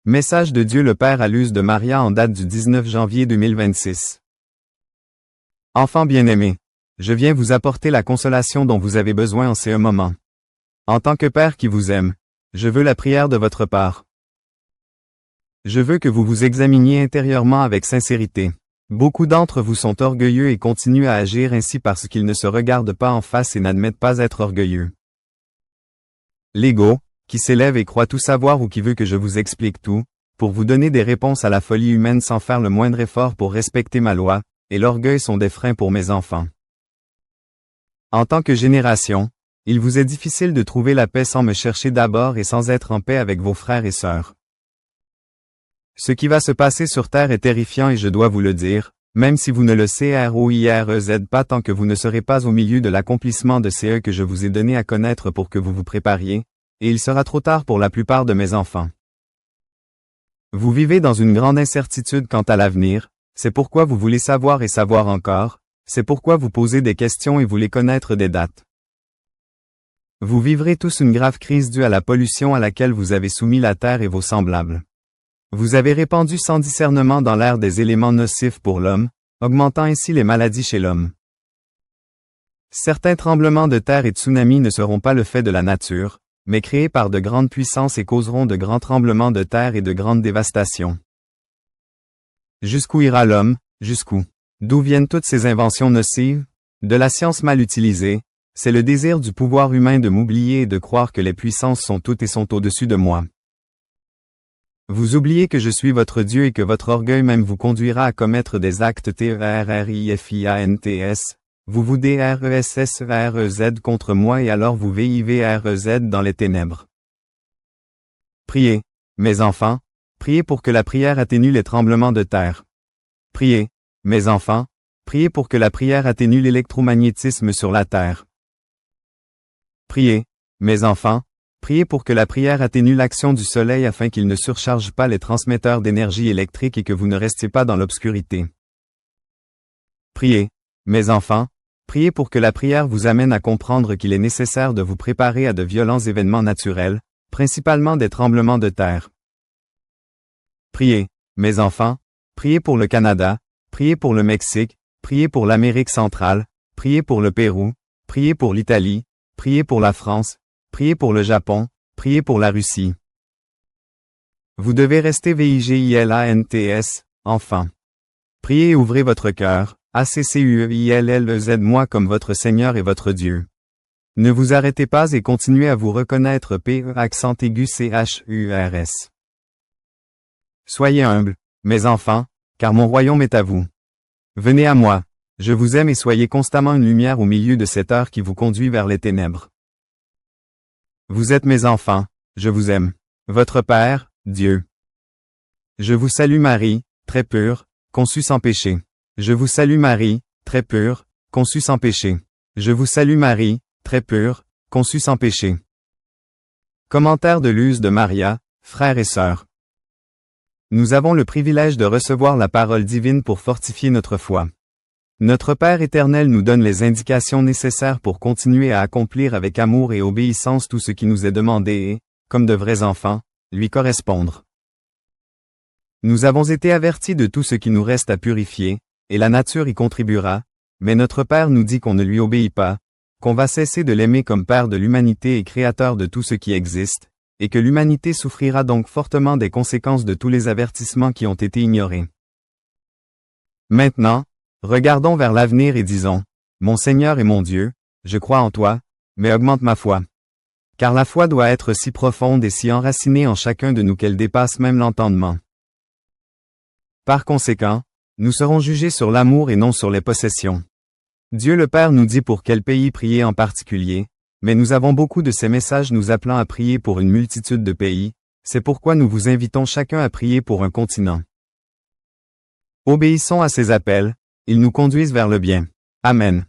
Message de Dieu le Père à l'use de Maria en date du 19 janvier 2026. Enfants bien-aimés, je viens vous apporter la consolation dont vous avez besoin en ces moments. En tant que Père qui vous aime, je veux la prière de votre part. Je veux que vous vous examiniez intérieurement avec sincérité. Beaucoup d'entre vous sont orgueilleux et continuent à agir ainsi parce qu'ils ne se regardent pas en face et n'admettent pas être orgueilleux. L'ego, qui s'élève et croit tout savoir ou qui veut que je vous explique tout, pour vous donner des réponses à la folie humaine sans faire le moindre effort pour respecter ma loi, et l'orgueil sont des freins pour mes enfants. En tant que génération, il vous est difficile de trouver la paix sans me chercher d'abord et sans être en paix avec vos frères et sœurs. Ce qui va se passer sur Terre est terrifiant et je dois vous le dire, même si vous ne le CROIREZ pas tant que vous ne serez pas au milieu de l'accomplissement de CE que je vous ai donné à connaître pour que vous vous prépariez, et il sera trop tard pour la plupart de mes enfants. Vous vivez dans une grande incertitude quant à l'avenir, c'est pourquoi vous voulez savoir et savoir encore, c'est pourquoi vous posez des questions et voulez connaître des dates. Vous vivrez tous une grave crise due à la pollution à laquelle vous avez soumis la Terre et vos semblables. Vous avez répandu sans discernement dans l'air des éléments nocifs pour l'homme, augmentant ainsi les maladies chez l'homme. Certains tremblements de terre et tsunamis ne seront pas le fait de la nature, mais créés par de grandes puissances et causeront de grands tremblements de terre et de grandes dévastations. Jusqu'où ira l'homme, jusqu'où? D'où viennent toutes ces inventions nocives? De la science mal utilisée, c'est le désir du pouvoir humain de m'oublier et de croire que les puissances sont toutes et sont au-dessus de moi. Vous oubliez que je suis votre Dieu et que votre orgueil même vous conduira à commettre des actes terrifiantes. Vous vous DRESSEREZ contre moi et alors vous VIVREZ dans les ténèbres. Priez, mes enfants, priez pour que la prière atténue les tremblements de terre. Priez, mes enfants, priez pour que la prière atténue l'électromagnétisme sur la terre. Priez, mes enfants, priez pour que la prière atténue l'action du soleil afin qu'il ne surcharge pas les transmetteurs d'énergie électrique et que vous ne restiez pas dans l'obscurité. Priez, mes enfants, priez pour que la prière vous amène à comprendre qu'il est nécessaire de vous préparer à de violents événements naturels, principalement des tremblements de terre. Priez, mes enfants, priez pour le Canada, priez pour le Mexique, priez pour l'Amérique centrale, priez pour le Pérou, priez pour l'Italie, priez pour la France, priez pour le Japon, priez pour la Russie. Vous devez rester VIGILANTS, enfants. Priez et ouvrez votre cœur, ACCUEILLEZ moi comme votre Seigneur et votre Dieu. Ne vous arrêtez pas et continuez à vous reconnaître accent aigu CHURS. Soyez humbles, mes enfants, car mon royaume est à vous. Venez à moi, je vous aime et soyez constamment une lumière au milieu de cette heure qui vous conduit vers les ténèbres. Vous êtes mes enfants, je vous aime. Votre Père, Dieu. Je vous salue Marie, très pure, conçue sans péché. Je vous salue Marie, très pure, conçue sans péché. Je vous salue Marie, très pure, conçue sans péché. Commentaire de l'use de Maria, frères et sœurs. Nous avons le privilège de recevoir la parole divine pour fortifier notre foi. Notre Père éternel nous donne les indications nécessaires pour continuer à accomplir avec amour et obéissance tout ce qui nous est demandé et, comme de vrais enfants, lui correspondre. Nous avons été avertis de tout ce qui nous reste à purifier, et la nature y contribuera, mais notre Père nous dit qu'on ne lui obéit pas, qu'on va cesser de l'aimer comme Père de l'humanité et Créateur de tout ce qui existe, et que l'humanité souffrira donc fortement des conséquences de tous les avertissements qui ont été ignorés. Maintenant, regardons vers l'avenir et disons, mon Seigneur et mon Dieu, je crois en toi, mais augmente ma foi. Car la foi doit être si profonde et si enracinée en chacun de nous qu'elle dépasse même l'entendement. Par conséquent, nous serons jugés sur l'amour et non sur les possessions. Dieu le Père nous dit pour quel pays prier en particulier, mais nous avons beaucoup de ces messages nous appelant à prier pour une multitude de pays, c'est pourquoi nous vous invitons chacun à prier pour un continent. Obéissons à ces appels, ils nous conduisent vers le bien. Amen.